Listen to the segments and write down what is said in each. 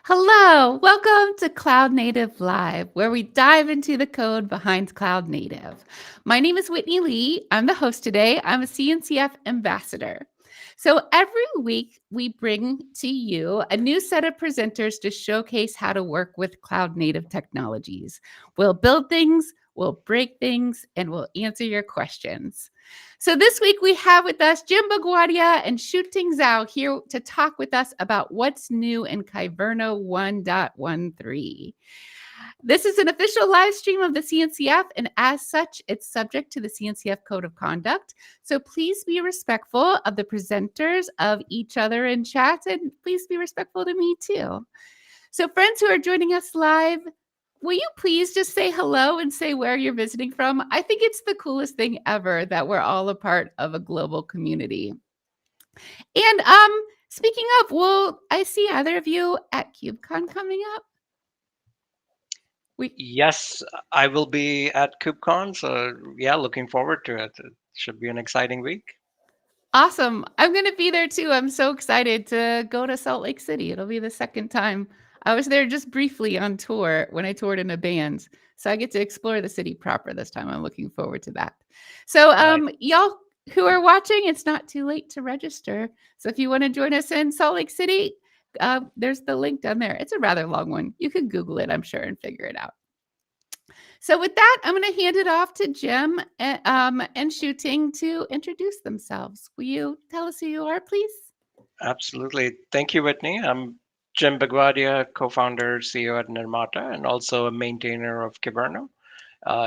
Hello, welcome to Cloud Native Live, where we dive into the code behind Cloud Native. My name is Whitney Lee. I'm the host today. I'm a CNCF ambassador. So every week, we bring to you a new set of presenters to showcase how to work with cloud native technologies. We'll build things, we'll break things, and we'll answer your questions. So this week we have with us Jim Baguadia and Shooting Zhao here to talk with us about what's new in Kyverno 1.13. This is an official live stream of the CNCF, and as such, it's subject to the CNCF Code of Conduct. So please be respectful of the presenters, of each other in chat, and please be respectful to me too. So friends who are joining us live, will you please just say hello and say where you're visiting from? I think it's the coolest thing ever that we're all a part of a global community. And speaking of, will I see either of you at KubeCon coming up? Yes, I will be at KubeCon, so yeah, looking forward to it. It should be an exciting week. Awesome. I'm going to be there too. I'm so excited to go to Salt Lake City. It'll be the second time. I was there just briefly on tour when I toured in a band. So I get to explore the city proper this time. I'm looking forward to that. So Right. y'all who are watching, it's not too late to register. So if you want to join us in Salt Lake City, there's the link down there. It's a rather long one. You can Google it, I'm sure, and figure it out. So with that, I'm going to hand it off to Jim and Shooting to introduce themselves. Will you tell us who you are, please? Absolutely. Thank you, Whitney. I'm Jim Bagwadia, co-founder, CEO at Nirmata, and also a maintainer of Kyverno.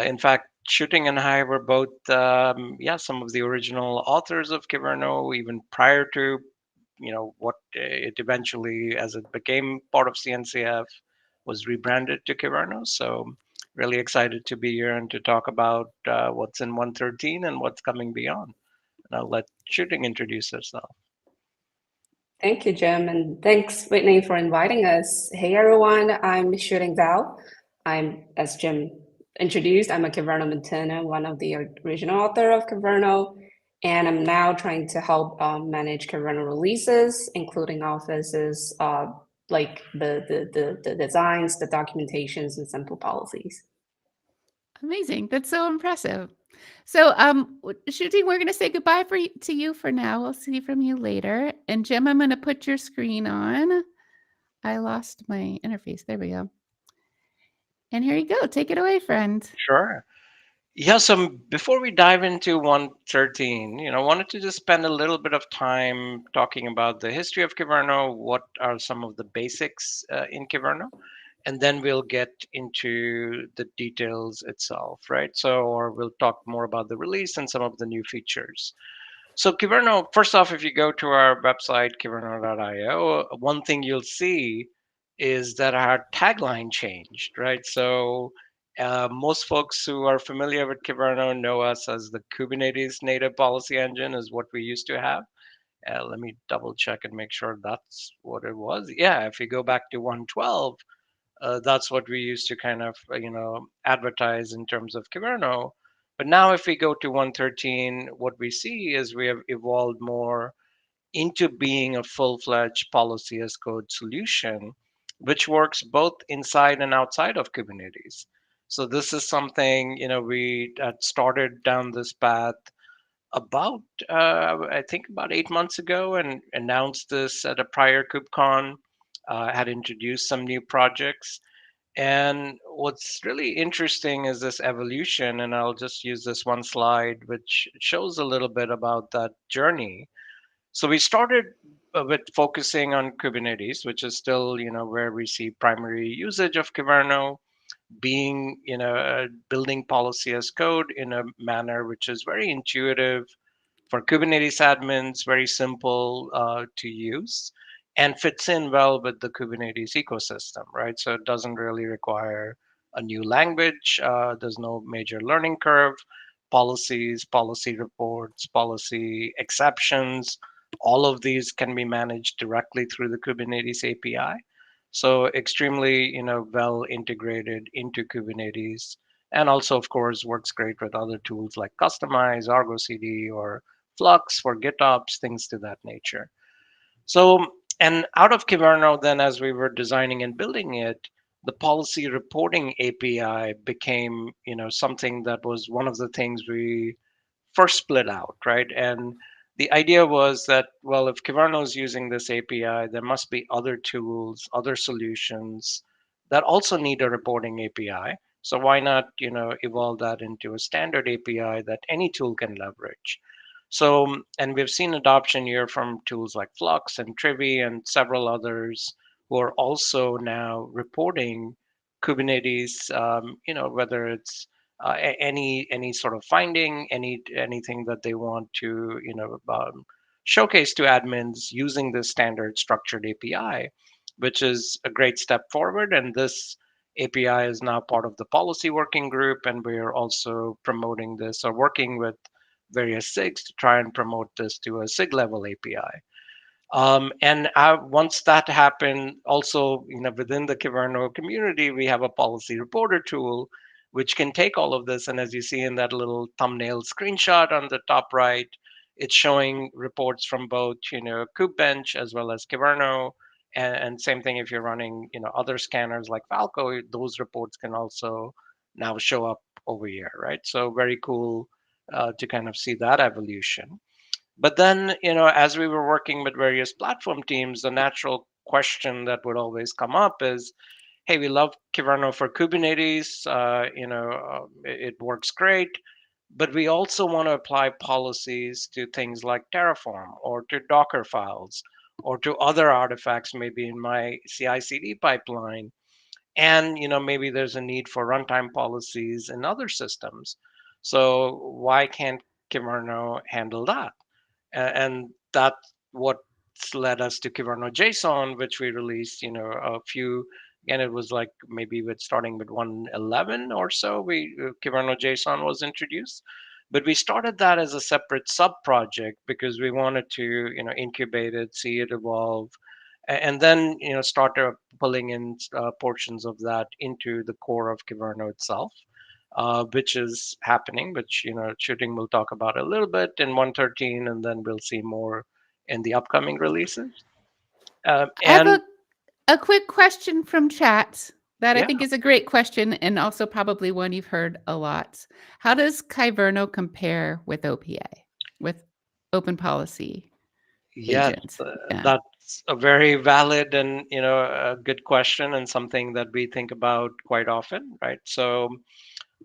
In fact, Shooting and I were both, some of the original authors of Kyverno, even prior to, what it eventually, as it became part of CNCF, was rebranded to Kyverno. So really excited to be here and to talk about what's in 113 and what's coming beyond. And I'll let Shooting introduce herself. Thank you, Jim, and thanks, Whitney, for inviting us. Hey, everyone, I'm Shooting Zhao. As Jim introduced, I'm a Kyverno maintainer, one of the original author of Kyverno, and I'm now trying to help manage Kyverno releases, including offices, like the designs, the documentations, and simple policies. Amazing. That's so impressive. So, Shooting, we're going to say goodbye to you for now. We'll see from you later. And Jim, I'm going to put your screen on. I lost my interface. There we go. And here you go. Take it away, friend. Sure. Yeah, so before we dive into 113, wanted to just spend a little bit of time talking about the history of Kyverno, what are some of the basics in Kyverno, and then we'll get into the details itself, right? So, or we'll talk more about the release and some of the new features. So Kyverno, first off, if you go to our website, kyverno.io, one thing you'll see is that our tagline changed, right? So most folks who are familiar with Kyverno know us as the Kubernetes native policy engine is what we used to have. Let me double check and make sure that's what it was. Yeah, if you go back to 112, that's what we used to kind of advertise in terms of Kyverno. But now if we go to 113, what we see is we have evolved more into being a full-fledged policy as code solution, which works both inside and outside of Kubernetes. So this is something we had started down this path about I think about 8 months ago and announced this at a prior KubeCon. Had introduced some new projects, and what's really interesting is this evolution, and I'll just use this one slide, which shows a little bit about that journey. So we started with focusing on Kubernetes, which is still, where we see primary usage of Kyverno, being, building policy as code in a manner which is very intuitive for Kubernetes admins, very simple to use, and fits in well with the Kubernetes ecosystem, right? So it doesn't really require a new language. There's no major learning curve. Policies, policy reports, policy exceptions, all of these can be managed directly through the Kubernetes API. So extremely, well integrated into Kubernetes, and also, of course, works great with other tools like Customize, Argo CD, or Flux for GitOps, things to that nature. So And out of Kyverno, then as we were designing and building it, the policy reporting API became, something that was one of the things we first split out, right? And the idea was that, well, if Kyverno is using this API, there must be other tools, other solutions that also need a reporting API. So why not, evolve that into a standard API that any tool can leverage? So, and we've seen adoption here from tools like Flux and Trivi and several others who are also now reporting Kubernetes, whether it's any sort of finding, anything that they want to showcase to admins using this standard structured API, which is a great step forward. And this API is now part of the policy working group, and we're also promoting this or working with various SIGs to try and promote this to a SIG level API. And once that happened, also, within the Kyverno community, we have a policy reporter tool, which can take all of this. And as you see in that little thumbnail screenshot on the top right, it's showing reports from both, Kubebench as well as Kyverno. And same thing if you're running, other scanners like Falco, those reports can also now show up over here, right? So very cool to kind of see that evolution. But then, as we were working with various platform teams, the natural question that would always come up is, hey, we love Kyverno for Kubernetes. It works great, but we also want to apply policies to things like Terraform or to Docker files or to other artifacts, maybe in my CI/CD pipeline. And maybe there's a need for runtime policies in other systems. So why can't Kyverno handle that? And that's what led us to Kyverno JSON, which we released, a few. Again, it was like maybe with starting with 111 or so, Kyverno JSON was introduced. But we started that as a separate sub project because we wanted to, incubate it, see it evolve, and then start pulling in portions of that into the core of Kyverno itself, which is happening, which shooting will talk about a little bit in 113, and then we'll see more in the upcoming releases. I have And a quick question from chat that I yeah, think is a great question and also probably one you've heard a lot. How does Kyverno compare with OPA, with open policy yes, agent? Yeah. that's a very valid and a good question, and something that we think about quite often, right? So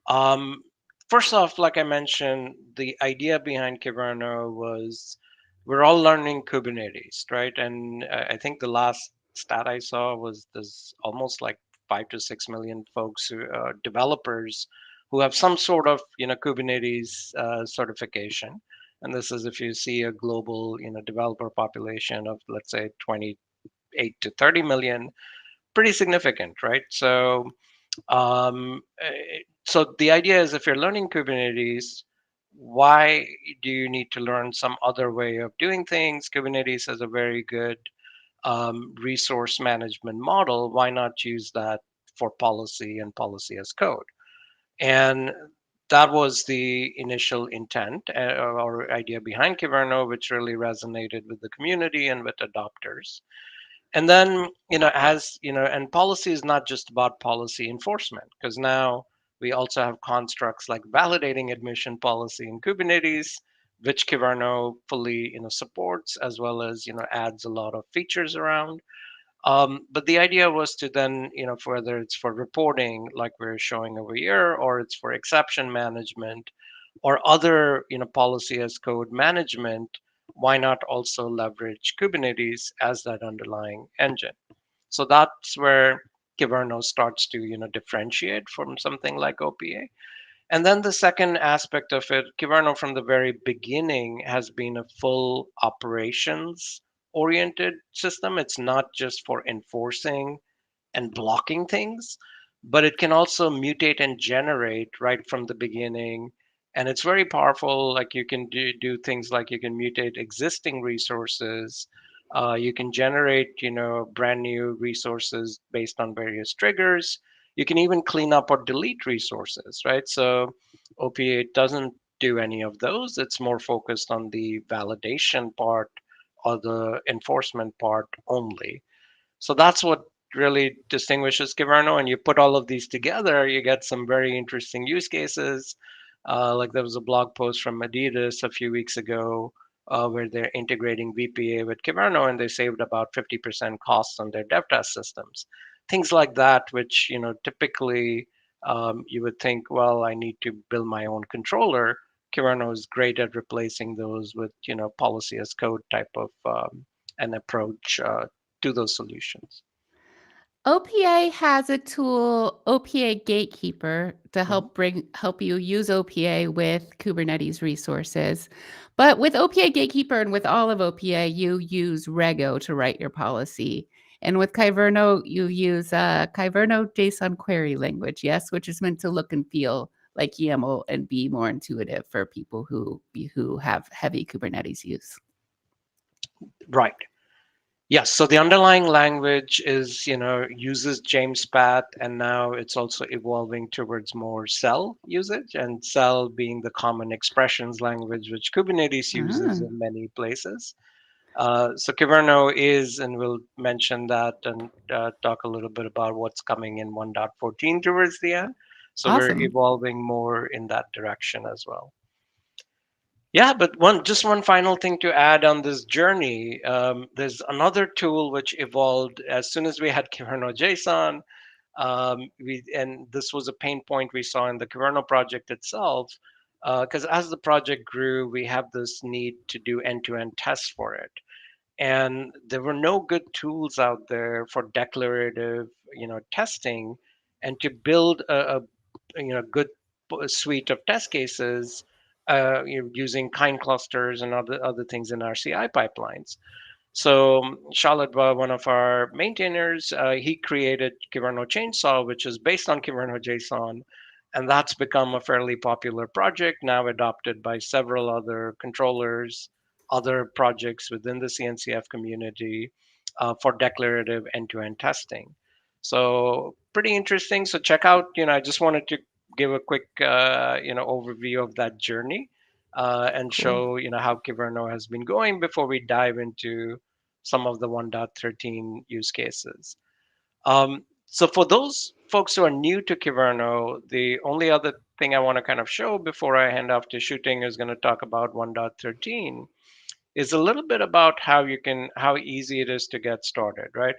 Um, first off, like I mentioned, the idea behind Kyverno was we're all learning Kubernetes, right? And I think the last stat I saw was there's almost like 5 to 6 million folks who developers who have some sort of Kubernetes certification. And this is if you see a global developer population of let's say 28 to 30 million, pretty significant, right? So the idea is if you're learning Kubernetes, why do you need to learn some other way of doing things? Kubernetes has a very good resource management model. Why not use that for policy and policy as code? And that was the initial intent or idea behind Kyverno, which really resonated with the community and with adopters. And then as and policy is not just about policy enforcement, because now we also have constructs like validating admission policy in Kubernetes, which Kyverno fully supports, as well as adds a lot of features around. But the idea was to then for whether it's for reporting like we're showing over here, or it's for exception management or other policy as code management, why not also leverage Kubernetes as that underlying engine? So that's where Kyverno starts to differentiate from something like OPA. And then the second aspect of it, Kyverno from the very beginning has been a full operations oriented system. It's not just for enforcing and blocking things, but it can also mutate and generate right from the beginning. And it's very powerful. Like you can do things like you can mutate existing resources. You can generate, brand new resources based on various triggers. You can even clean up or delete resources, right? So OPA doesn't do any of those. It's more focused on the validation part or the enforcement part only. So that's what really distinguishes Kyverno. And you put all of these together, you get some very interesting use cases. Like there was a blog post from Adidas a few weeks ago where they're integrating VPA with Kyverno and they saved about 50% costs on their dev test systems. Things like that, which typically you would think, well, I need to build my own controller. Kyverno is great at replacing those with policy as code type of an approach to those solutions. OPA has a tool, OPA Gatekeeper, to Mhm. help you use OPA with Kubernetes resources. But with OPA Gatekeeper and with all of OPA, you use Rego to write your policy. And with Kyverno, you use Kyverno JSON query language, yes, which is meant to look and feel like YAML and be more intuitive for people who have heavy Kubernetes use. Right. Yes. So the underlying language is, uses James Pat, and now it's also evolving towards more Cell usage, and Cell being the common expressions language which Kubernetes uses Ah, in many places. So Kyverno is, and we'll mention that and talk a little bit about what's coming in 1.14 towards the end. So we're awesome. evolving more in that direction as well. Yeah, but one final thing to add on this journey. There's another tool which evolved as soon as we had Kyverno JSON. And this was a pain point we saw in the Kyverno project itself, because as the project grew, we have this need to do end-to-end tests for it, and there were no good tools out there for declarative, testing, and to build a good suite of test cases using kind clusters and other things in our CI pipelines. So Charlotte, one of our maintainers, he created Kyverno Chainsaw, which is based on Kyverno JSON, and that's become a fairly popular project now, adopted by several other controllers, other projects within the CNCF community for declarative end-to-end testing. So pretty interesting. So check out. I just wanted to give a quick overview of that journey and Cool. show how Kyverno has been going before we dive into some of the 1.13 use cases. So for those folks who are new to Kyverno, the only other thing I want to kind of show before I hand off to Shooting is going to talk about 1.13 is a little bit about how easy it is to get started, right?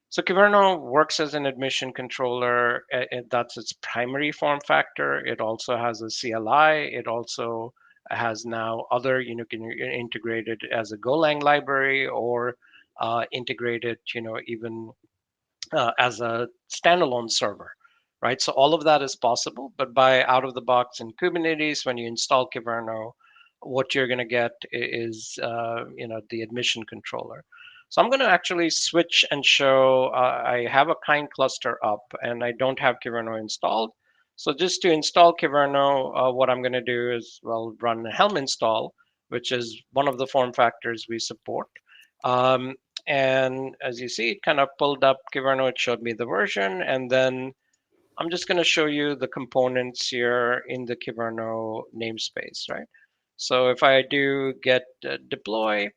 So Kyverno works as an admission controller. That's its primary form factor. It also has a CLI. It also has now other, can integrated as a Golang library or integrated, even as a standalone server, right? So all of that is possible, but by out of the box in Kubernetes, when you install Kyverno, what you're going to get is, the admission controller. So I'm going to actually switch and show, I have a kind cluster up and I don't have Kyverno installed. So just to install Kyverno, what I'm going to do is, well, run Helm install, which is one of the form factors we support. Um, and as you see, it kind of pulled up Kyverno. It showed me the version. And then I'm just going to show you the components here in the Kyverno namespace, right? So if I do get deploy,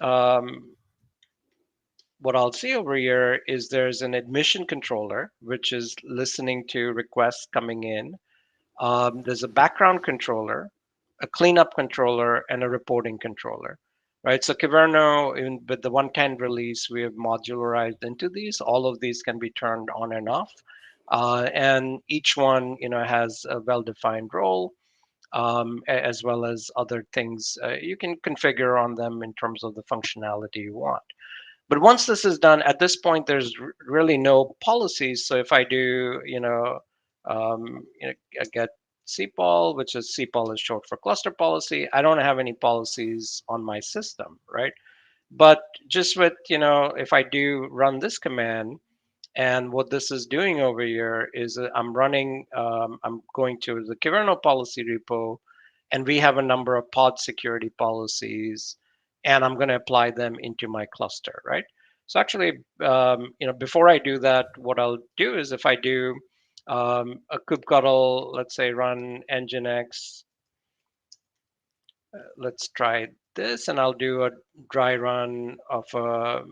um, what I'll see over here is there's an admission controller, which is listening to requests coming in. There's a background controller, a cleanup controller, and a reporting controller, right? So Kyverno, with the 110 release, we have modularized into these. All of these can be turned on and off, and each one, has a well-defined role, as well as other things you can configure on them in terms of the functionality you want. But once this is done, at this point, there's really no policies. So if I do, I get CPOL, which is CPOL is short for cluster policy. I don't have any policies on my system, right? But just with, if I do run this command, and what this is doing over here is I'm going to the Kyverno policy repo, and we have a number of pod security policies, and I'm going to apply them into my cluster, right? So actually, before I do that, what I'll do is if I do a kubectl, let's say run nginx, let's try this, and I'll do a dry run of a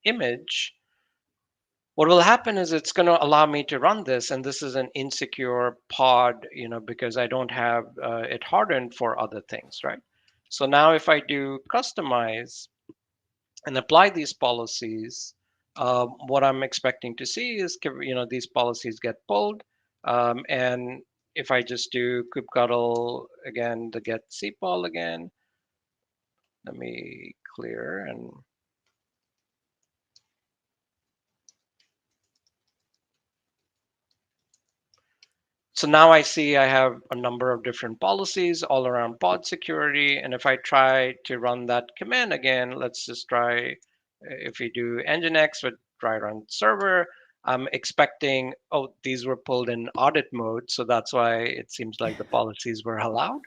image, what will happen is it's going to allow me to run this, and this is an insecure pod, because I don't have it hardened for other things, right? So now if I do customize and apply these policies, what I'm expecting to see is, these policies get pulled. And if I just do kubectl again, the get cpol again, let me clear and so now I see I have a number of different policies all around pod security. And if I try to run that command again, let's just try, if we do nginx with dry run server, I'm expecting, oh, these were pulled in audit mode. So that's why it seems like the policies were allowed.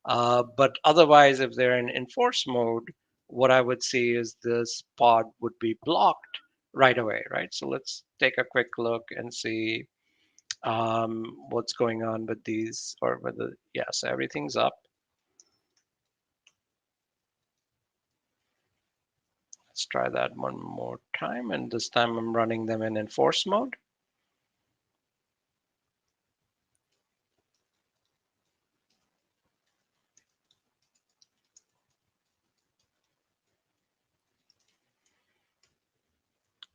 But otherwise, if they're in enforce mode, what I would see is this pod would be blocked right away, right? So let's take a quick look and see what's going on with these, or whether, yes, everything's up. Let's try that one more time, and this time I'm running them in enforce mode.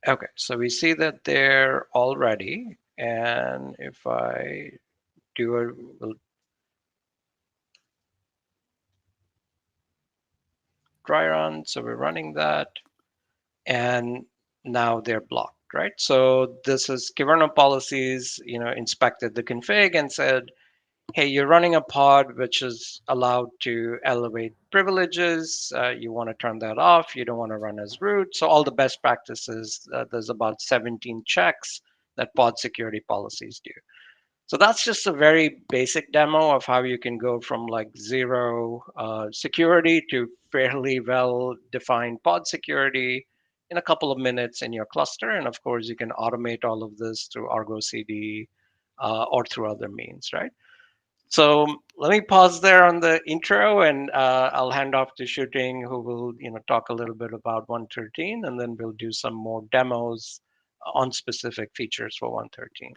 Okay, so we see that they're all ready, and if I do a dry run, so we're running that, and now they're blocked, right? So this is Kyverno policies, inspected the config and said, hey, you're running a pod which is allowed to elevate privileges. You want to turn that off. You don't want to run as root. So all the best practices, there's about 17 checks that pod security policies do. So that's just a very basic demo of how you can go from like zero security to fairly well-defined pod security in a couple of minutes in your cluster. And of course, you can automate all of this through Argo CD or through other means, right? So let me pause there on the intro, and I'll hand off to Shooting, who will talk a little bit about 113, and then we'll do some more demos on specific features for 113.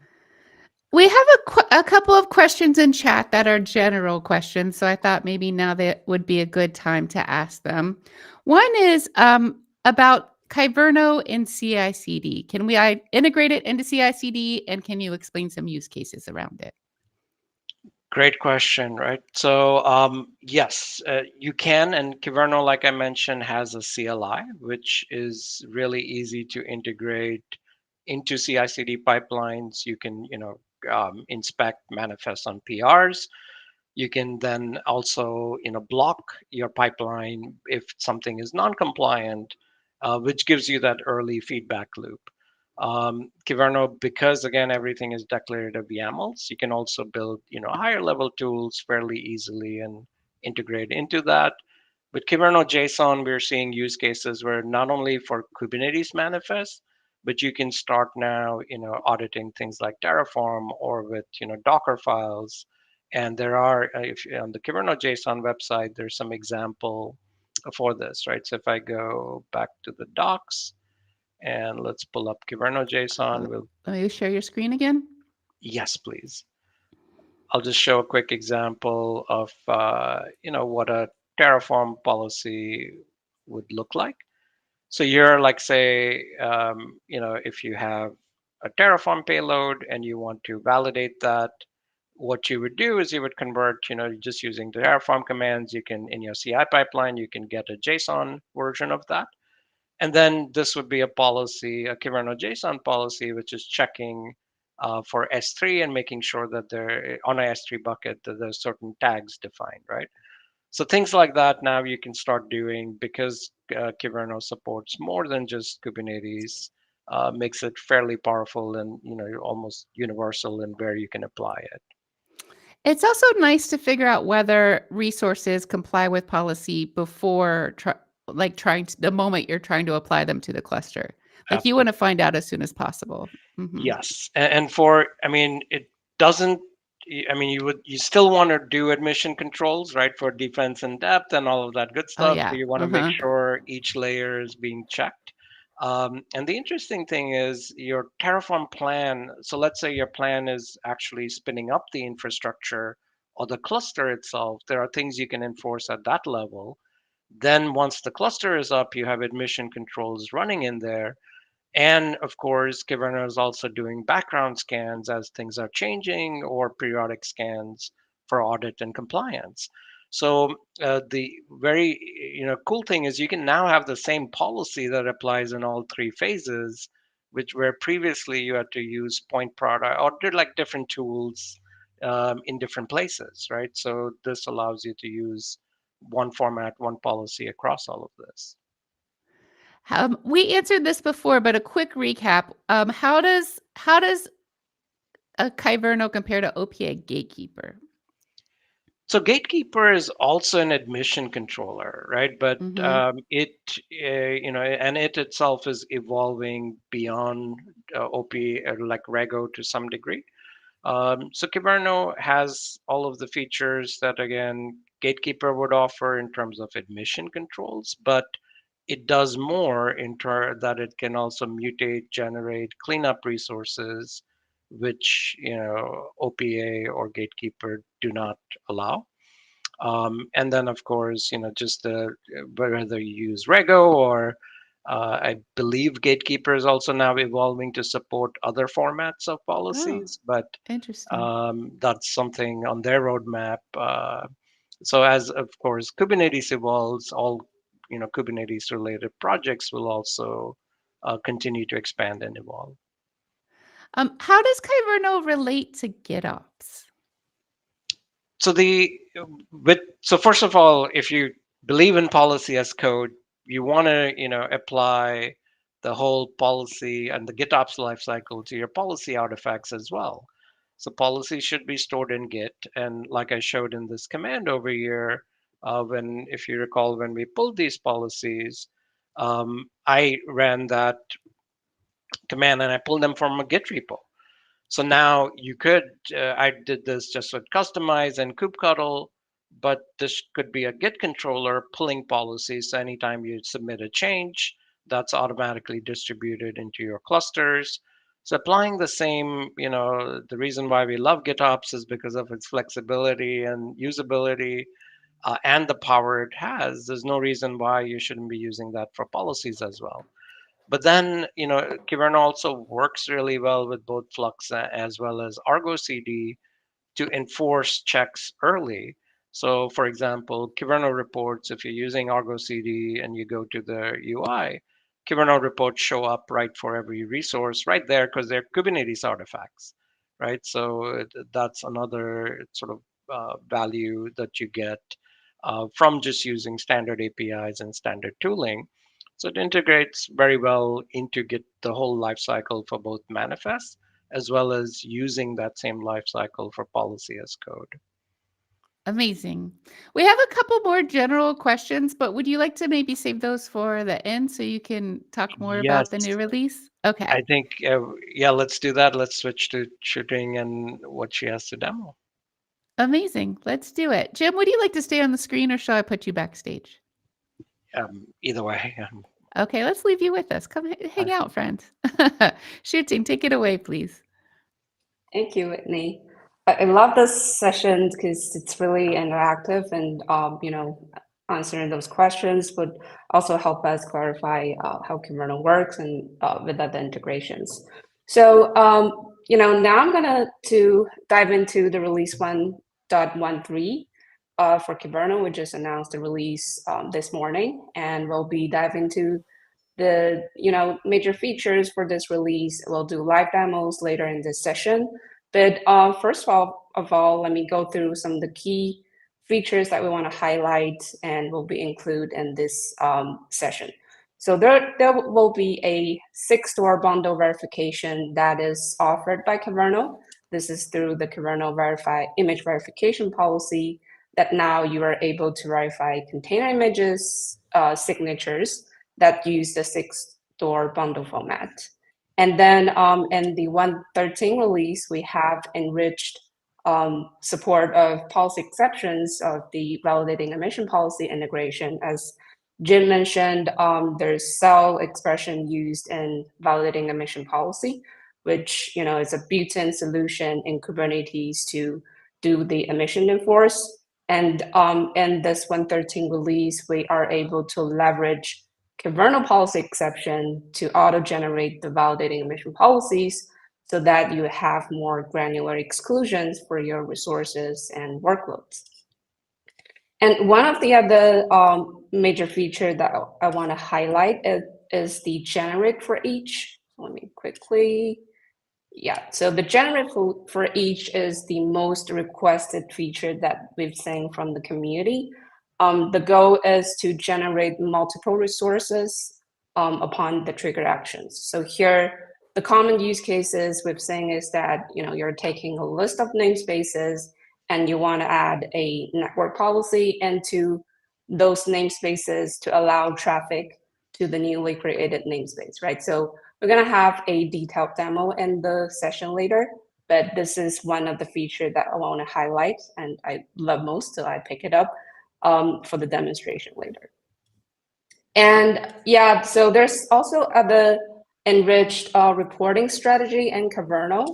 We have a couple of questions in chat that are general questions, so I thought maybe now that would be a good time to ask them. One is about Kyverno in CICD. Can we integrate it into CICD, and can you explain some use cases around it? Great question, right? So yes, you can, and Kyverno, like I mentioned, has a CLI, which is really easy to integrate into CI/CD pipelines. You can, inspect manifest on PRs. You can then also, block your pipeline if something is non-compliant, which gives you that early feedback loop. Kyverno, because again, everything is declarative YAMLs, you can also build, higher level tools fairly easily and integrate into that. With Kyverno JSON, we're seeing use cases where not only for Kubernetes manifest, but you can start now, auditing things like Terraform or with, Docker files. And there are, if on the Kyverno JSON website, there's some example for this, right? So if I go back to the docs, and let's pull up Kyverno JSON. Let me share your screen again. Yes, please. I'll just show a quick example of what a Terraform policy would look like. So you're like, say, if you have a Terraform payload and you want to validate that, what you would do is you would convert, just using the Terraform commands. You can, in your CI pipeline, you can get a JSON version of that. And then this would be a policy, a Kyverno JSON policy, which is checking for S3 and making sure that there, on a S3 bucket, that there's certain tags defined, right? So things like that now you can start doing because Kyverno supports more than just Kubernetes, makes it fairly powerful and almost universal in where you can apply it. It's also nice to figure out whether resources comply with policy before the moment you're trying to apply them to the cluster. Like you want to find out as soon as possible. Yes. And for, I mean, it doesn't I mean, you still want to do admission controls, right, for defense in depth and all of that good Oh stuff. So yeah. you want to make sure each layer is being checked. And the interesting thing is your Terraform plan. So let's say your plan is actually spinning up the infrastructure or the cluster itself. There are things you can enforce at that level. Then once the cluster is up, you have admission controls running in there. And of course, Kyverno is also doing background scans as things are changing or periodic scans for audit and compliance. So the very cool thing is you can now have the same policy that applies in all three phases, which where previously you had to use point product or did like different tools in different places, right? So this allows you to use one format, one policy across all of this. We answered this before, but a quick recap. How does a Kyverno compare to OPA Gatekeeper? So Gatekeeper is also an admission controller, right? But Mm-hmm. and it itself is evolving beyond OP like Rego to some degree. So Kyverno has all of the features that again Gatekeeper would offer in terms of admission controls, but it does more in that it can also mutate, generate cleanup resources, which OPA or Gatekeeper do not allow. And then, of course, just whether you use Rego or I believe Gatekeeper is also now evolving to support other formats of Oh, policies, but interesting. that's something on their roadmap. So as of course Kubernetes evolves, all Kubernetes related projects will also continue to expand and evolve. How does Kyverno relate to GitOps? So so first of all, if you believe in policy as code, you want to apply the whole policy and the GitOps lifecycle to your policy artifacts as well. So policy should be stored in Git, and like I showed in this command over here, when if you recall when we pulled these policies, I ran that command and I pulled them from a Git repo. So now you could, I did this just with customize and kubectl, but this could be a Git controller pulling policies. So anytime you submit a change, that's automatically distributed into your clusters. So applying the same, the reason why we love GitOps is because of its flexibility and usability and the power it has. There's no reason why you shouldn't be using that for policies as well. But then, Kyverno also works really well with both Flux as well as Argo CD to enforce checks early. So, for example, Kyverno reports, if you're using Argo CD and you go to the UI, Kyverno reports show up right for every resource right there because they're Kubernetes artifacts, right? So that's another sort of value that you get from just using standard APIs and standard tooling. So it integrates very well into Git the whole lifecycle for both manifests as well as using that same lifecycle for policy as code. Amazing. We have a couple more general questions, but would you like to maybe save those for the end so you can talk more Yes, about the new release? Okay. I think, yeah, let's do that. Let's switch to shooting and what she has to demo. Amazing. Let's do it. Jim, would you like to stay on the screen or shall I put you backstage? Either way, Okay, let's leave you with us. Come hang out, friends. Shooting, take it away, please. Thank you, Whitney. I love this session because it's really interactive and, answering those questions would also help us clarify how Kyverno works and with other integrations. So, now I'm gonna to dive into the release 1.13 for Kyverno. We just announced the release this morning, and we'll be diving into the major features for this release. We'll do live demos later in this session. But first of all, let me go through some of the key features that we want to highlight and will be included in this session. So there will be a 6-door bundle verification that is offered by Kyverno. This is through the Kyverno image verification policy that now you are able to verify container images, signatures that use the 6-door bundle format. And then in the 1.13 release, we have enriched support of policy exceptions of the validating emission policy integration. As Jim mentioned, there's cell expression used in validating emission policy, which is a built-in solution in Kubernetes to do the emission enforce. And in this 113 release, we are able to leverage Kyverno policy exception to auto-generate the validating emission policies so that you have more granular exclusions for your resources and workloads. And one of the other major feature that I want to highlight is the generate for each. Let me quickly, so the generate for each is the most requested feature that we've seen from the community. The goal is to generate multiple resources upon the trigger actions. So here, the common use cases we've seen is that you're taking a list of namespaces and you want to add a network policy into those namespaces to allow traffic to the newly created namespace, right? So we're going to have a detailed demo in the session later, but this is one of the features that I want to highlight and I love most, so I pick it up for the demonstration later. And so there's also other enriched reporting strategy in Kyverno.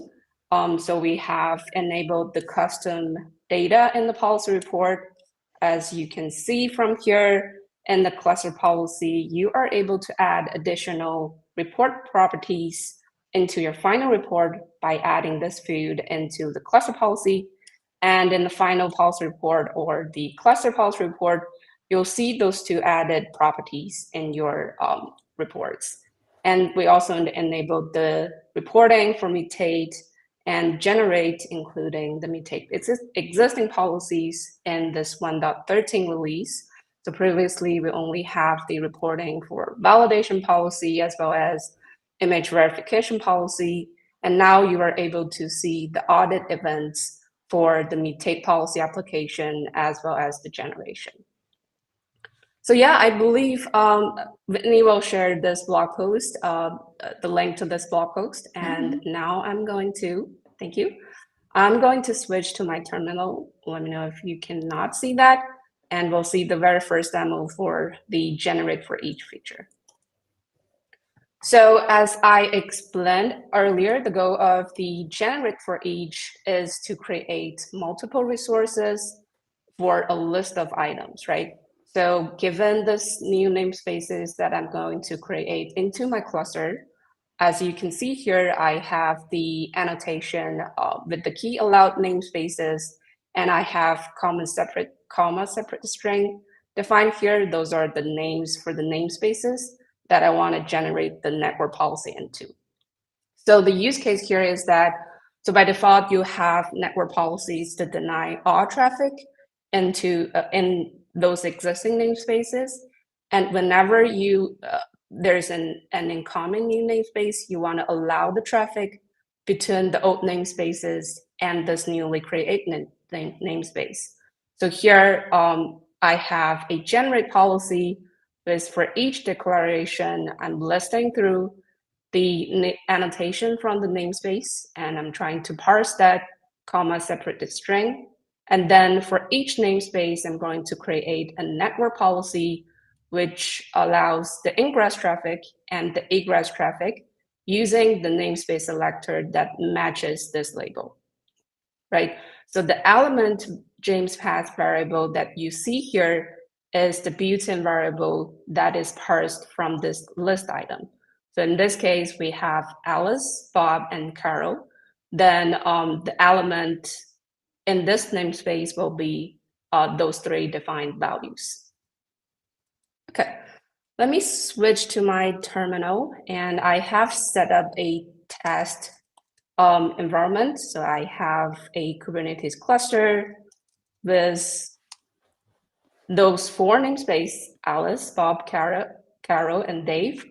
So we have enabled the custom data in the policy report. As you can see from here in the cluster policy, you are able to add additional report properties into your final report by adding this field into the cluster policy. And in the final policy report or the cluster policy report, you'll see those two added properties in your reports. And we also enabled the reporting for mutate and generate, including the mutate existing policies in this 1.13 release. So previously, we only have the reporting for validation policy as well as image verification policy. And now you are able to see the audit events for the mutate policy application as well as the generation. So I believe Whitney will share this blog post, the link to this blog post. And now I'm going to, thank you. I'm going to switch to my terminal. Let me know if you cannot see that. And we'll see the very first demo for the generate for each feature. So as I explained earlier, the goal of the generate for each is to create multiple resources for a list of items, right? So given this new namespaces that I'm going to create into my cluster, as you can see here, I have the annotation with the key allowed namespaces, and I have comma separate string defined here. Those are the names for the namespaces that I want to generate the network policy into. So the use case here is that, so by default, you have network policies to deny all traffic into in those existing namespaces. And whenever there's an incoming new namespace, you want to allow the traffic between the old namespaces and this newly created namespace. So here I have a generate policy with for each declaration, I'm listing through the annotation from the namespace, and I'm trying to parse that comma separate string. And then for each namespace, I'm going to create a network policy which allows the ingress traffic and the egress traffic using the namespace selector that matches this label, right? So the element James path variable that you see here is the built-in variable that is parsed from this list item. So in this case, we have Alice, Bob, and Carol. Then the element in this namespace will be those three defined values. Okay, let me switch to my terminal, and I have set up a test environment. So I have a Kubernetes cluster with those four namespaces, Alice, Bob, Carol, and Dave.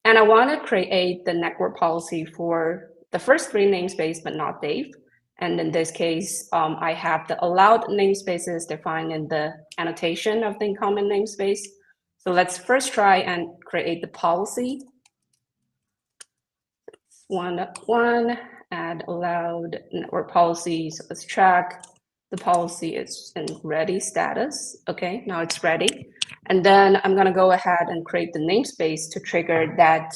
And I want to create the network policy for the first three namespaces, but not Dave. And in this case, I have the allowed namespaces defined in the annotation of the incoming namespace. So let's first try and create the policy. 1.1, add allowed network policy. So let's check. The policy is in ready status. Okay, now it's ready. And then I'm gonna go ahead and create the namespace to trigger that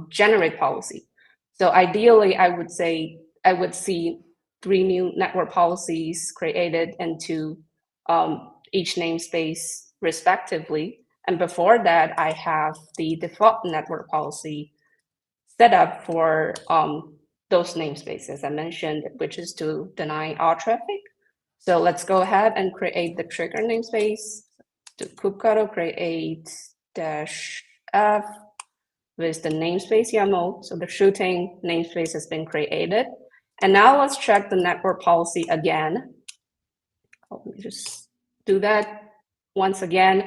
generate policy. So ideally, I would see 3 new network policies created into each namespace respectively. And before that, I have the default network policy set up for those namespaces I mentioned, which is to deny all traffic. So let's go ahead and create the trigger namespace. To kubectl create -f with the namespace YAML. So the shooting namespace has been created. And now let's check the network policy again. Let me just do that once again.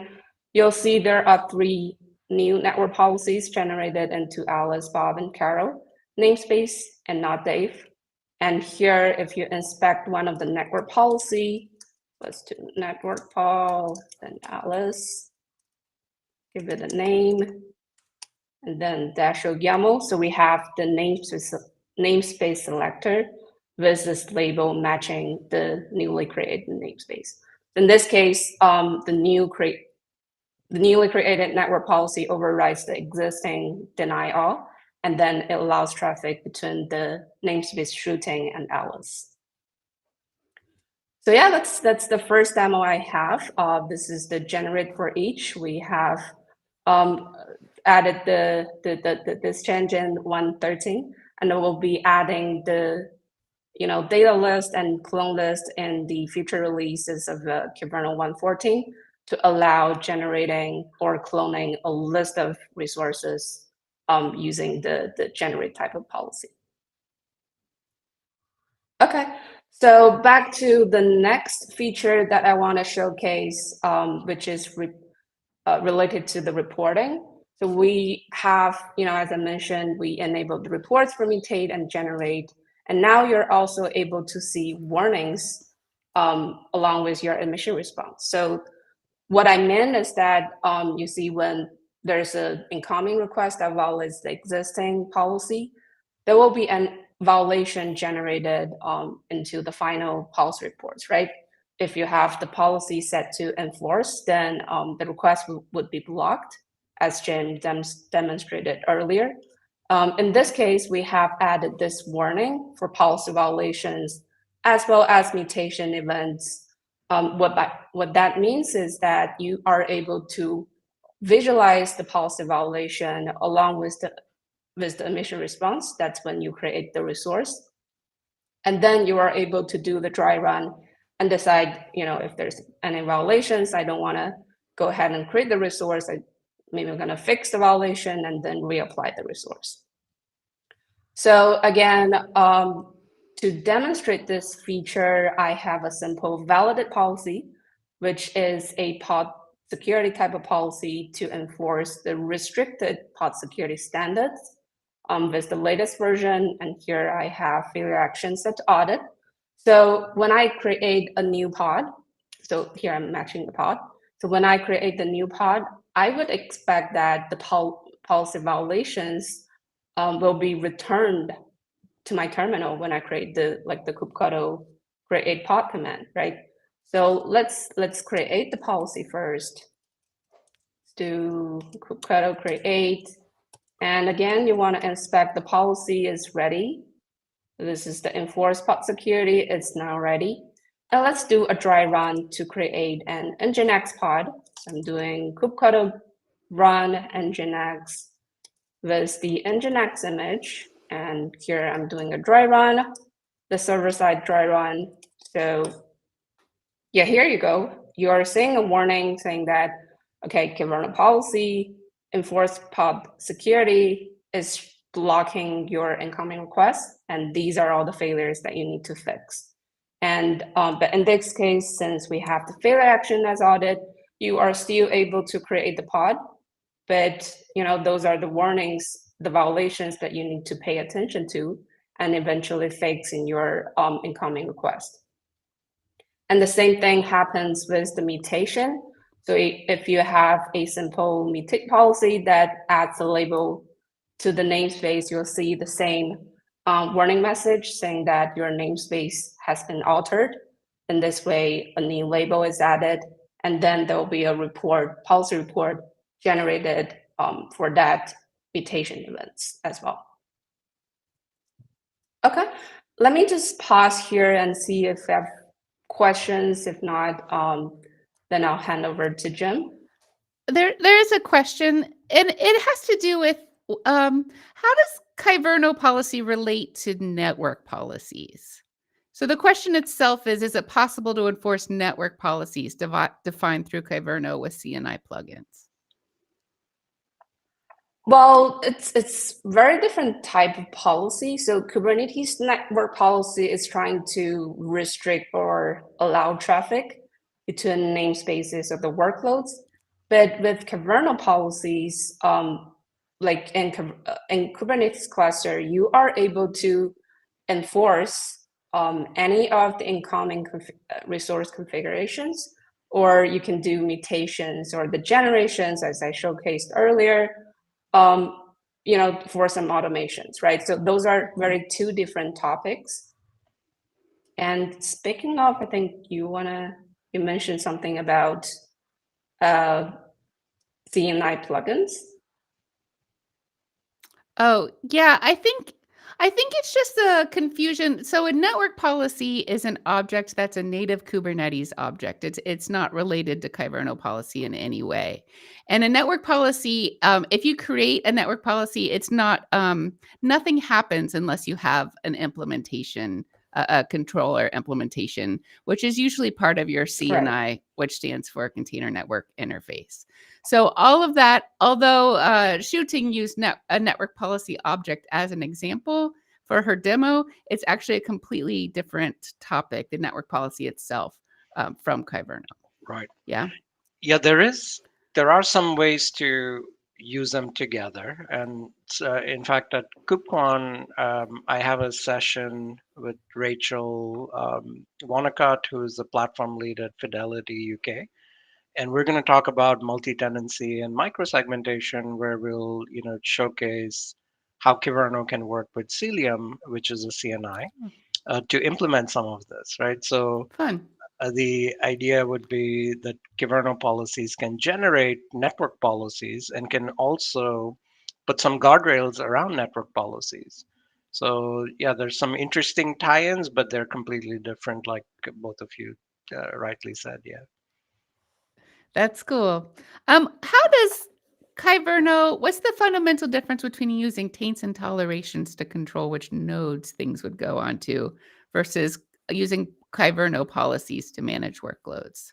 You'll see there are 3 new network policies generated into Alice, Bob, and Carol namespace and not Dave. And here, if you inspect one of the network policy, let's do network pol, then Alice, give it a name, and then -o YAML. So we have the namespace selector with this label matching the newly created namespace. In this case, the newly created network policy overrides the existing deny all, and then it allows traffic between the namespace shooting and Alice. So yeah, that's the first demo I have. This is the generate for each. We have added this change in 1.13, and we'll be adding the data list and clone list in the future releases of Kyverno 1.14 to allow generating or cloning a list of resources using the generate type of policy. Okay, so back to the next feature that I want to showcase, which is related to the reporting. So we have, as I mentioned, we enabled the reports for mutate and generate, and now you're also able to see warnings along with your emission response. So what I meant is that you see when there's an incoming request that violates the existing policy, there will be a violation generated into the final policy reports, right? If you have the policy set to enforce, then the request would be blocked, as Jim demonstrated earlier. In this case, we have added this warning for policy violations, as well as mutation events. What that means is that you are able to visualize the policy violation along with the emission response. That's when you create the resource. And then you are able to do the dry run and decide, if there's any violations, I don't want to go ahead and create the resource. Maybe I'm going to fix the violation and then reapply the resource. So again, to demonstrate this feature, I have a simple validate policy, which is a pod security type of policy to enforce the restricted pod security standards with the latest version. And here I have failure action set to audit. So when I create a new pod, so here I'm matching the pod. So when I create the new pod, I would expect that the policy violations will be returned to my terminal when I create the kubectl create pod command, right? So let's create the policy first. Let's do kubectl create, and again you want to inspect the policy is ready. This is the enforce pod security. It's now ready. And let's do a dry run to create an nginx pod. So I'm doing kubectl run nginx with the nginx image. And here I'm doing a dry run, the server-side dry run. So yeah, here you go. You're seeing a warning saying that, okay, Kyverno policy, enforce pod security is blocking your incoming requests. And these are all the failures that you need to fix. And but in this case, since we have the failure action as audit, you are still able to create the pod. But those are the warnings, the violations that you need to pay attention to and eventually fix in your incoming request. And the same thing happens with the mutation. So if you have a simple mutate policy that adds a label to the namespace, you'll see the same warning message saying that your namespace has been altered. In this way, a new label is added, and then there'll be a report, policy report generated for that mutation events as well. Okay, let me just pause here and see if I have questions. If not, then I'll hand over to Jim. There is a question, and it has to do with how does Kyverno policy relate to network policies? So the question itself is it possible to enforce network policies defined through Kyverno with CNI plugins? Well, it's very different type of policy. So Kubernetes network policy is trying to restrict or allow traffic between namespaces of the workloads. But with Kyverno policies, like in Kubernetes cluster, you are able to enforce any of the incoming resource configurations, or you can do mutations or the generations, as I showcased earlier, for some automations, right? So those are very two different topics. And speaking of, I think you mentioned something about CNI plugins. Oh, yeah, I think it's just a confusion. So a network policy is an object that's a native Kubernetes object. It's not related to Kyverno policy in any way. And a network policy, if you create a network policy, it's not nothing happens unless you have an implementation, a controller implementation, which is usually part of your CNI, Right. which stands for Container Network Interface. So all of that, although Shooting used a network policy object as an example for her demo, it's actually a completely different topic, the network policy itself, from Kyverno. Right. Yeah. Yeah, there are some ways to use them together. And in fact, at KubeCon, I have a session with Rachel Wanacott, who's the platform lead at Fidelity UK. And we're going to talk about multi-tenancy and microsegmentation, where we'll, showcase how Kyverno can work with Cilium, which is a CNI, to implement some of this, right? So Fun. the idea would be that Kyverno policies can generate network policies and can also put some guardrails around network policies. So yeah, there's some interesting tie-ins, but they're completely different, like both of you rightly said. Yeah. That's cool. How does Kyverno, what's the fundamental difference between using taints and tolerations to control which nodes things would go onto versus using Kyverno policies to manage workloads?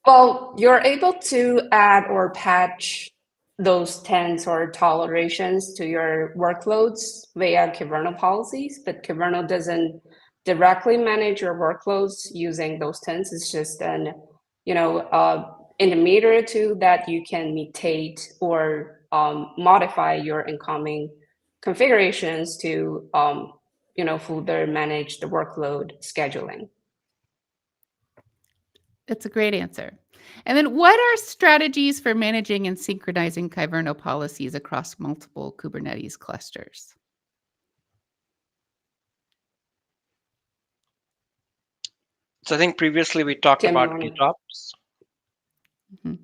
Well, you're able to add or patch those taints or tolerations to your workloads via Kyverno policies, but Kyverno doesn't directly manage your workloads using those taints. It's just an, intermediary tool that you can mutate or modify your incoming configurations to, further manage the workload scheduling. That's a great answer. And then what are strategies for managing and synchronizing Kyverno policies across multiple Kubernetes clusters? So I think previously we talked Jim, you about wanna- GitOps. Mm-hmm.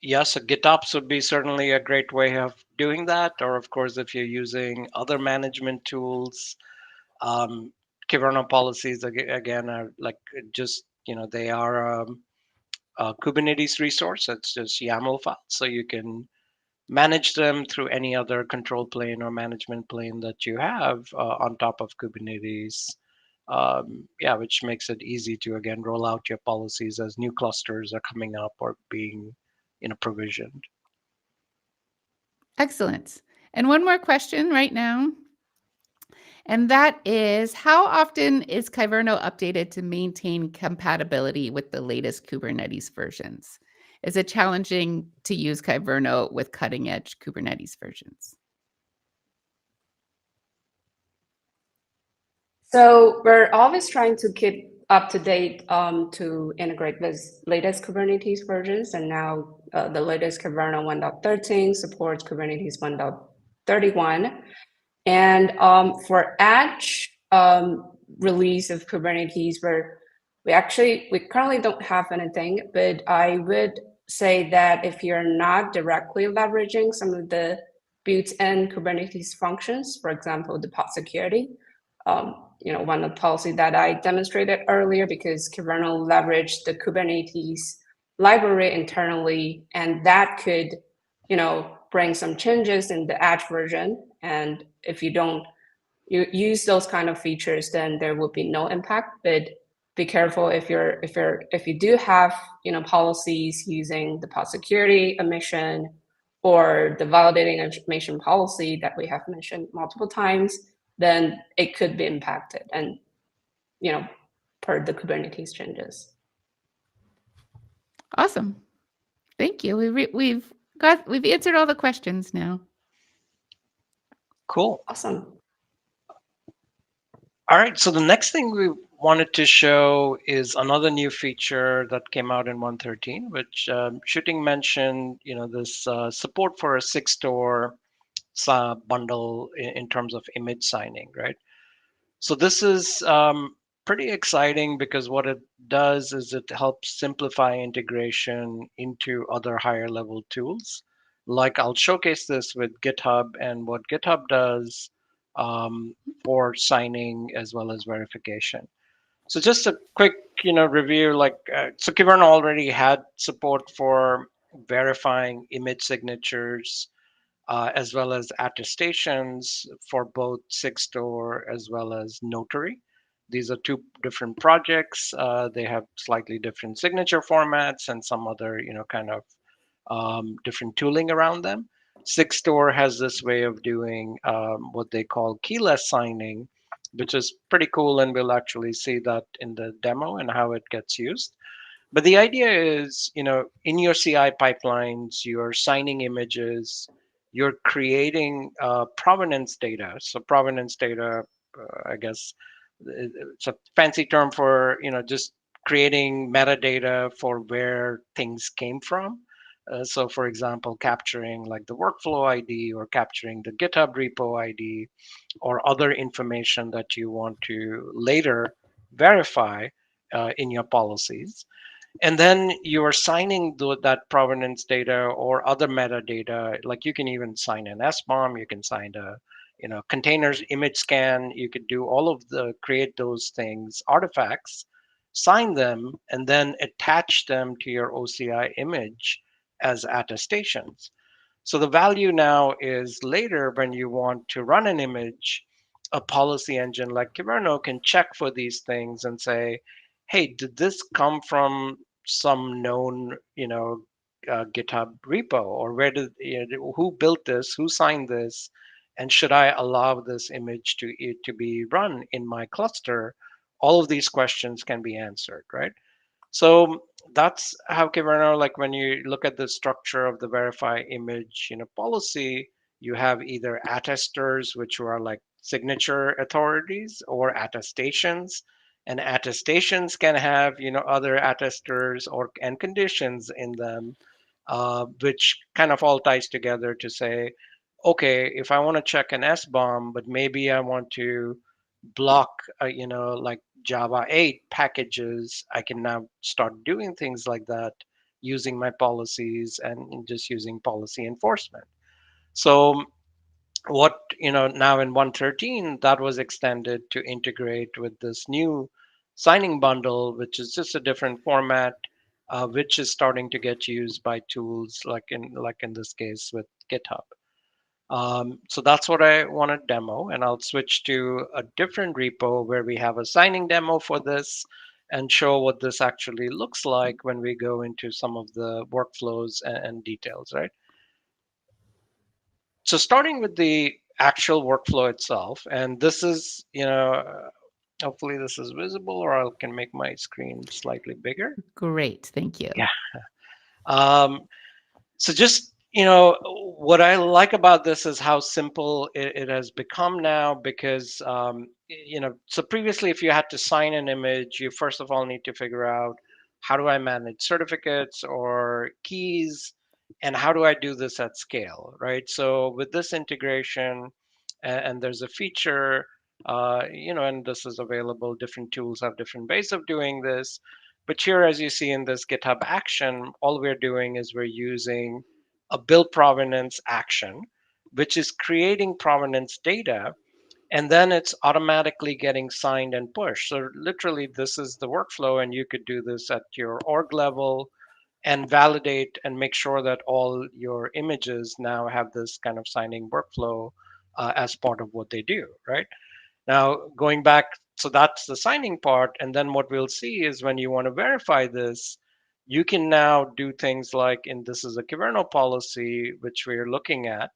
Yes, a GitOps would be certainly a great way of doing that. Or of course, if you're using other management tools, Kyverno policies again are like just, they are a Kubernetes resource. It's just YAML files, so you can manage them through any other control plane or management plane that you have on top of Kubernetes. Yeah, which makes it easy to again roll out your policies as new clusters are coming up or being provisioned. Excellent. And one more question right now. And that is, how often is Kyverno updated to maintain compatibility with the latest Kubernetes versions? Is it challenging to use Kyverno with cutting edge Kubernetes versions? So we're always trying to keep up to date to integrate with latest Kubernetes versions. And now the latest Kyverno 1.13 supports Kubernetes 1.14 31. And for Edge release of Kubernetes, we currently don't have anything, but I would say that if you're not directly leveraging some of the built-in Kubernetes functions, for example, the pod security, one of the policy that I demonstrated earlier, because Kyverno leveraged the Kubernetes library internally, and that could, bring some changes in the Edge version. And if you don't use those kind of features, then there will be no impact. But be careful if you do have policies using the pod security omission or the validating information policy that we have mentioned multiple times, then it could be impacted and per the Kubernetes changes. Awesome. Thank you. We've answered all the questions now. Cool. Awesome. All right. So the next thing we wanted to show is another new feature that came out in 113, which Shooting mentioned, this support for a 6-store bundle in terms of image signing, right? So this is pretty exciting because what it does is it helps simplify integration into other higher level tools. Like I'll showcase this with GitHub and what GitHub does for signing as well as verification. So just a quick, review. So Kyverno already had support for verifying image signatures as well as attestations for both Sigstore as well as Notary. These are two different projects. They have slightly different signature formats and some other, kind of different tooling around them. Sigstore has this way of doing what they call keyless signing, which is pretty cool, and we'll actually see that in the demo and how it gets used. But the idea is, in your CI pipelines, you're signing images, you're creating provenance data. So provenance data, I guess, it's a fancy term for, just creating metadata for where things came from. So for example, capturing like the workflow ID or capturing the GitHub repo ID or other information that you want to later verify in your policies. And then you are signing that provenance data or other metadata. Like you can even sign an SBOM, you can sign a containers image scan. You could do all of create those things, artifacts, sign them, and then attach them to your OCI image as attestations. So the value now is later when you want to run an image, a policy engine like Kyverno can check for these things and say, hey, did this come from some known, GitHub repo, or who built this, who signed this, and should I allow this image to be run in my cluster? All of these questions can be answered, right? So that's how Kyverno, like when you look at the structure of the verify image, policy, you have either attesters, which are like signature authorities, or attestations. And attestations can have, other attesters and conditions in them, which kind of all ties together to say, okay, if I want to check an SBOM, but maybe I want to block, like Java 8 packages, I can now start doing things like that using my policies and just using policy enforcement. So what, now in 113, that was extended to integrate with this new signing bundle, which is just a different format, which is starting to get used by tools like in this case with GitHub. So that's what I want to demo, and I'll switch to a different repo where we have a signing demo for this and show what this actually looks like when we go into some of the workflows and details, right? So starting with the actual workflow itself, and this is, hopefully this is visible, or I can make my screen slightly bigger. Great. Thank you. Yeah. So just, what I like about this is how simple it has become now, because, so previously if you had to sign an image, you first of all need to figure out, how do I manage certificates or keys? And how do I do this at scale, right? So with this integration, and there's a feature, and this is available. Different tools have different ways of doing this. But here, as you see in this GitHub action, all we're doing is we're using a build provenance action, which is creating provenance data, and then it's automatically getting signed and pushed. So literally, this is the workflow, and you could do this at your org level and validate and make sure that all your images now have this kind of signing workflow as part of what they do, right? Now, going back, so that's the signing part. And then what we'll see is when you want to verify this, you can now do things like, and this is a Kyverno policy, which we're looking at,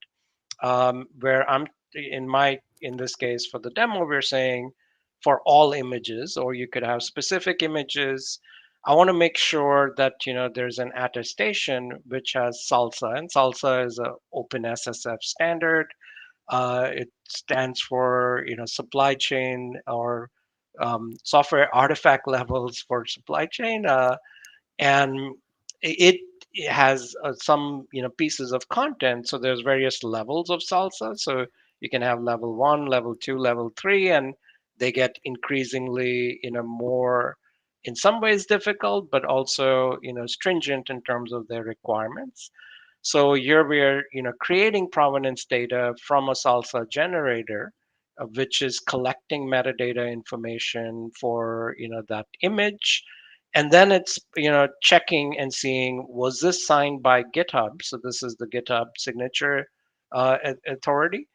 where I'm in this case for the demo, we're saying for all images, or you could have specific images. I want to make sure that there's an attestation which has SALSA, and SALSA is a open SSF standard. It stands for supply chain, or software artifact levels for supply chain. And it has some pieces of content. So there's various levels of salsa. So you can have level 1, level 2, level 3, and they get increasingly more, in some ways difficult, but also stringent in terms of their requirements. So here we are creating provenance data from a salsa generator, which is collecting metadata information for that image, and then it's checking and seeing, was this signed by GitHub? So this is the GitHub signature authority.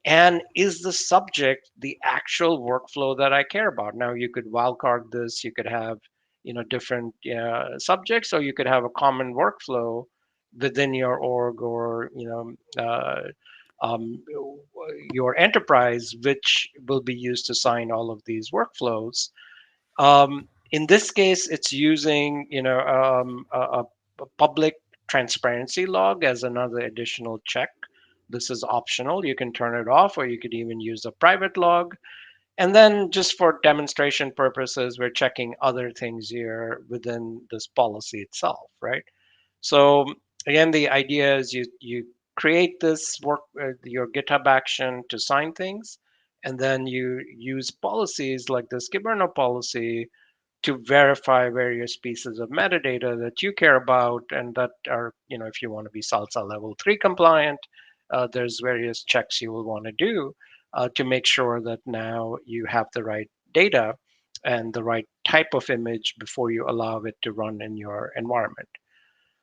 And is the subject the actual workflow that I care about? Now you could wildcard this. You could have different subjects, or you could have a common workflow within your org, or um, your enterprise, which will be used to sign all of these workflows. In this case, it's using a public transparency log as another additional check. This is optional. You can turn it off, or you could even use a private log. And then just for demonstration purposes, we're checking other things here within this policy itself, right? So again, the idea is you create this your GitHub action to sign things, and then you use policies like this Kyverno policy to verify various pieces of metadata that you care about, and that are, if you want to be SALSA level 3 compliant, there's various checks you will want to do to make sure that now you have the right data and the right type of image before you allow it to run in your environment.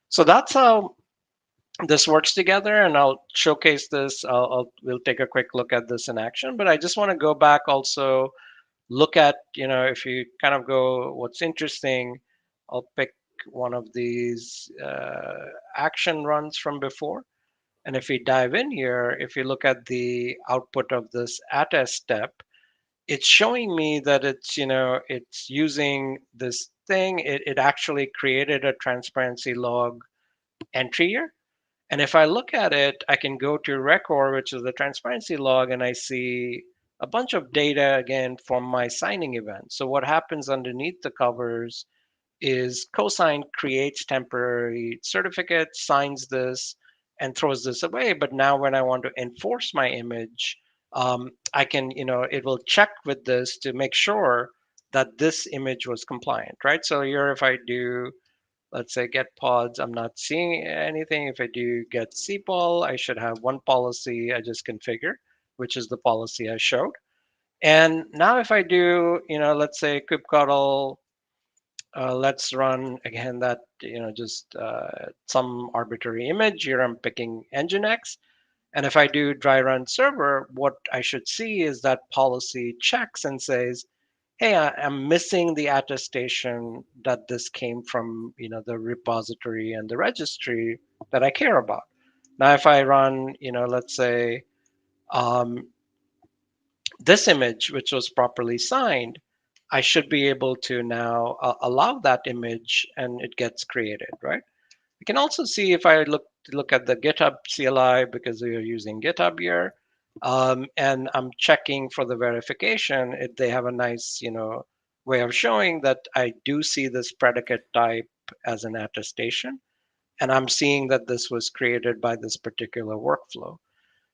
So that's how this works together, and I'll showcase this. We'll take a quick look at this in action, but I just want to go back also, look at, if you kind of go, what's interesting, I'll pick one of these action runs from before. And if we dive in here, if you look at the output of this attest step, it's showing me that it's using this thing. It actually created a transparency log entry here. And if I look at it, I can go to record, which is the transparency log, and I see a bunch of data again from my signing event. So what happens underneath the covers is cosign creates temporary certificate, signs this, and throws this away. But now when I want to enforce my image, I can, it will check with this to make sure that this image was compliant, right? So here, if I do, let's say, get pods, I'm not seeing anything. If I do get cpol, I should have one policy I just configure, which is the policy I showed. And now if I do, let's say kubectl, let's run again that, just some arbitrary image. Here I'm picking Nginx. And if I do dry run server, what I should see is that policy checks and says, hey, I'm missing the attestation that this came from, the repository and the registry that I care about. Now, if I run, let's say um, this image, which was properly signed, I should be able to now allow that image, and it gets created, right? You can also see, if I look at the GitHub CLI, because we are using GitHub here, and I'm checking for the verification, they have a nice, way of showing that I do see this predicate type as an attestation. and I'm seeing that this was created by this particular workflow.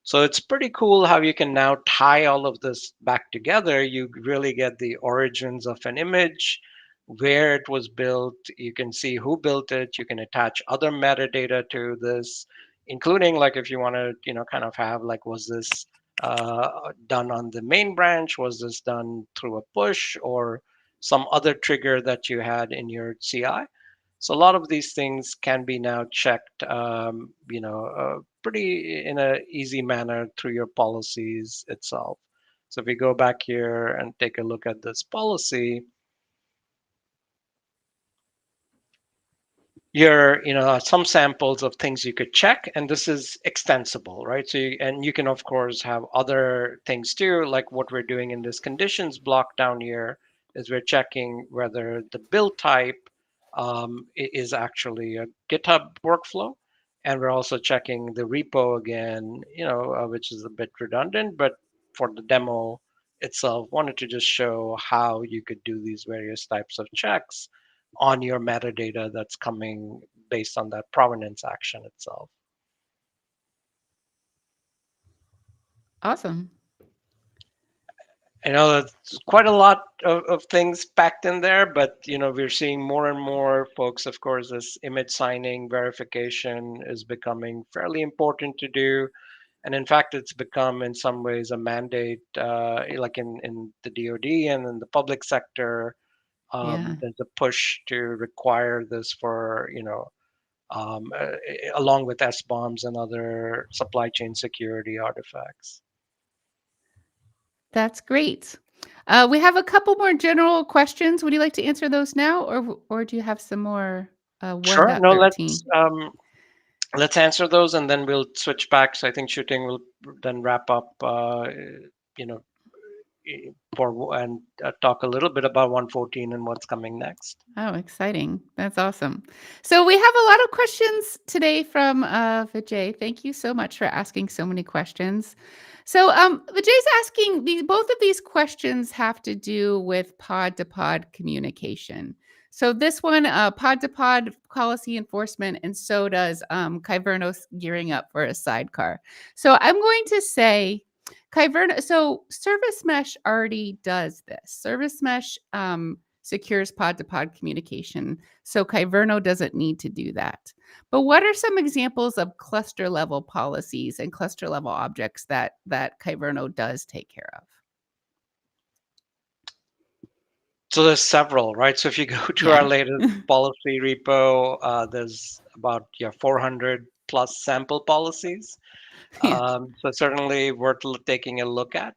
So it's pretty cool how you can now tie all of this back together. You really get the origins of an image, where it was built. You can see who built it. You can attach other metadata to this, including like if you want to, kind of have like, was this done on the main branch? Was this done through a push or some other trigger that you had in your CI? So a lot of these things can be now checked, pretty in a easy manner through your policies itself. So if we go back here and take a look at this policy, some samples of things you could check, and this is extensible, right? And you can of course have other things too, like what we're doing in this conditions block down here is we're checking whether the build type is actually a GitHub workflow, and we're also checking the repo again, which is a bit redundant, but for the demo itself, wanted to just show how you could do these various types of checks on your metadata that's coming based on that provenance action itself. Awesome. I know that's quite a lot of things packed in there, but we're seeing more and more folks, of course, this image signing verification is becoming fairly important to do. And in fact, it's become in some ways a mandate, like in the DoD and in the public sector. Yeah. There's a push to require this for, along with S-bombs and other supply chain security artifacts. That's great. We have a couple more general questions. Would you like to answer those now, or do you have some more Sure. No, 1.13? let's answer those and then we'll switch back. So I think shooting will then wrap up, you know, and talk a little bit about 114 and what's coming next. Oh, exciting. That's awesome. So we have a lot of questions today from Vijay. Thank you so much for asking so many questions. So Vijay's asking, both of these questions have to do with pod-to-pod communication. So this one, pod-to-pod policy enforcement, and so does Kyverno gearing up for a sidecar. So I'm going to say Kyverno, so Service Mesh already does this. Service Mesh secures pod-to-pod communication. So Kyverno doesn't need to do that. But what are some examples of cluster level policies and cluster level objects that Kyverno does take care of? So there's several, right? So if you go to our latest policy repo, there's about 400 plus sample policies. So certainly worth taking a look at.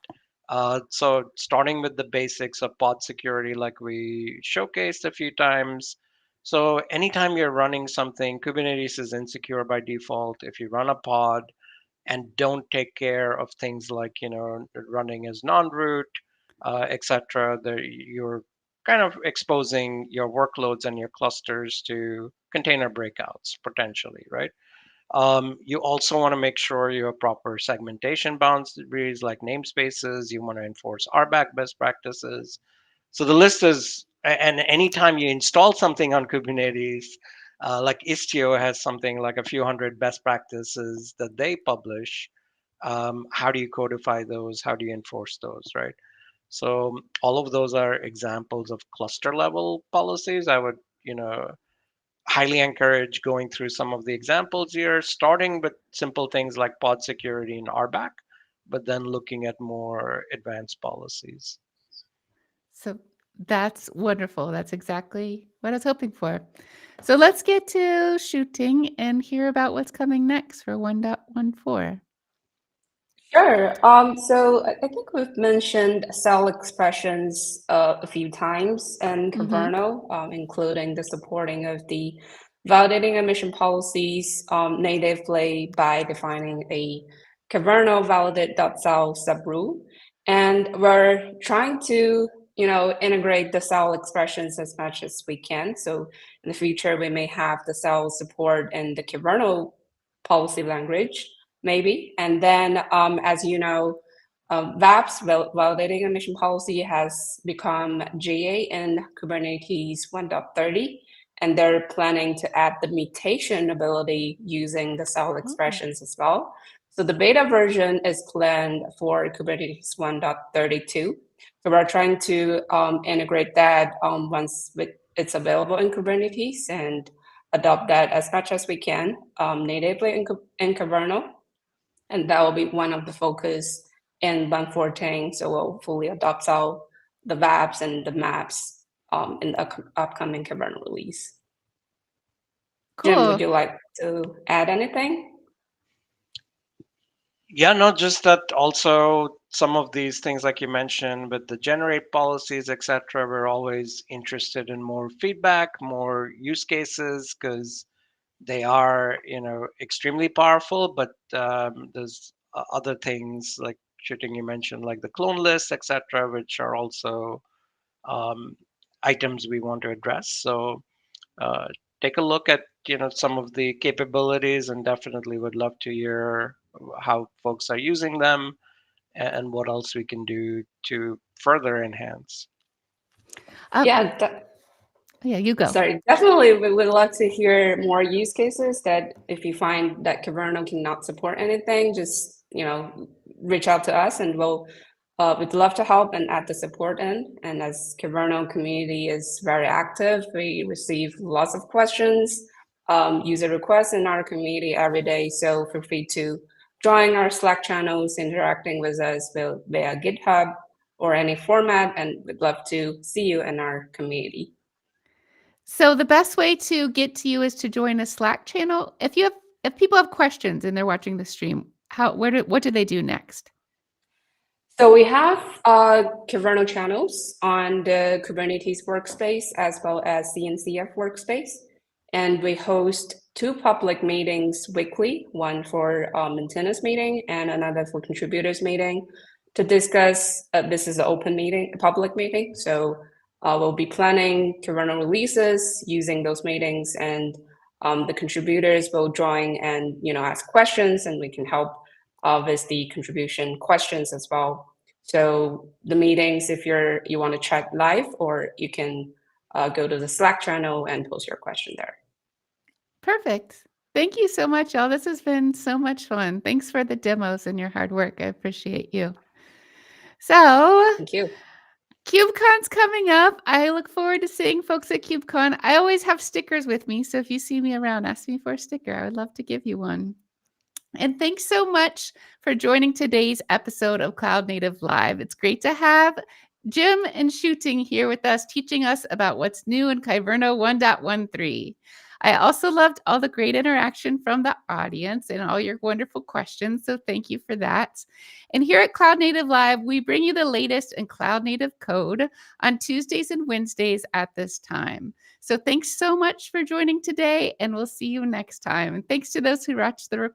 So starting with the basics of pod security, like we showcased a few times. So anytime you're running something, Kubernetes is insecure by default. If you run a pod and don't take care of things like running as non-root, etc., you're kind of exposing your workloads and your clusters to container breakouts potentially, right? You also want to make sure you have proper segmentation boundaries like namespaces. You want to enforce RBAC best practices. So the list is, and anytime you install something on Kubernetes, like Istio has something like a few hundred best practices that they publish. How do you codify those? How do you enforce those, right? So all of those are examples of cluster level policies. I would, highly encourage going through some of the examples here, starting with simple things like pod security and RBAC, but then looking at more advanced policies. So that's wonderful. That's exactly what I was hoping for. So let's get to shooting and hear about what's coming next for 1.14. Sure. So I think we've mentioned cell expressions a few times in Kyverno, including the supporting of the validating emission policies natively by defining a Kyverno validate.cell subrule. And we're trying to, integrate the cell expressions as much as we can. So in the future, we may have the cell support in the Kyverno policy language maybe. And then, as you know, VAPS, Validating Emission Policy, has become GA in Kubernetes 1.30. and they're planning to add the mutation ability using the cell expressions as well. So the beta version is planned for Kubernetes 1.32. So we're trying to integrate that once it's available in Kubernetes and adopt that as much as we can natively in Kyverno. And that will be one of the focus in Bun 14. So we'll fully adopt all the VAPs and the maps in the upcoming Kyverno release. Jim, would Cool. you like to add anything? Yeah, not just that. Also, some of these things, like you mentioned, with the generate policies, etc., we're always interested in more feedback, more use cases, because they are, extremely powerful. But there's other things like shooting you mentioned, like the clone list, etc., which are also um, items we want to address. So uh, take a look at some of the capabilities, and definitely would love to hear how folks are using them and what else we can do to further enhance. Yeah, Yeah, you go. sorry, definitely we would love to hear more use cases that if you find that Kyverno cannot support anything, just, reach out to us and we'd love to help and add the support in. And as Kyverno community is very active, we receive lots of questions, user requests in our community every day. So feel free to join our Slack channels, interacting with us via GitHub or any format, and we'd love to see you in our community. So the best way to get to you is to join a Slack channel. If people have questions and they're watching the stream, what do they do next? So we have Kyverno channels on the Kubernetes workspace as well as CNCF workspace. And we host 2 public meetings weekly, one for maintenance meeting and another for contributors meeting to discuss, this is an open meeting, a public meeting. So we'll be planning Kyverno releases using those meetings, and the contributors will join and ask questions, and we can help with the contribution questions as well. So the meetings, if you want to chat live, or you can go to the Slack channel and post your question there. Perfect. Thank you so much, y'all. This has been so much fun. Thanks for the demos and your hard work. I appreciate you. So Thank you. KubeCon's coming up. I look forward to seeing folks at KubeCon. I always have stickers with me, so if you see me around, ask me for a sticker. I would love to give you one. And thanks so much for joining today's episode of Cloud Native Live. It's great to have Jim and Shooting here with us, teaching us about what's new in Kyverno 1.13. I also loved all the great interaction from the audience and all your wonderful questions, so thank you for that. And here at Cloud Native Live, we bring you the latest in Cloud Native code on Tuesdays and Wednesdays at this time. So thanks so much for joining today, and we'll see you next time. And thanks to those who watched the recording.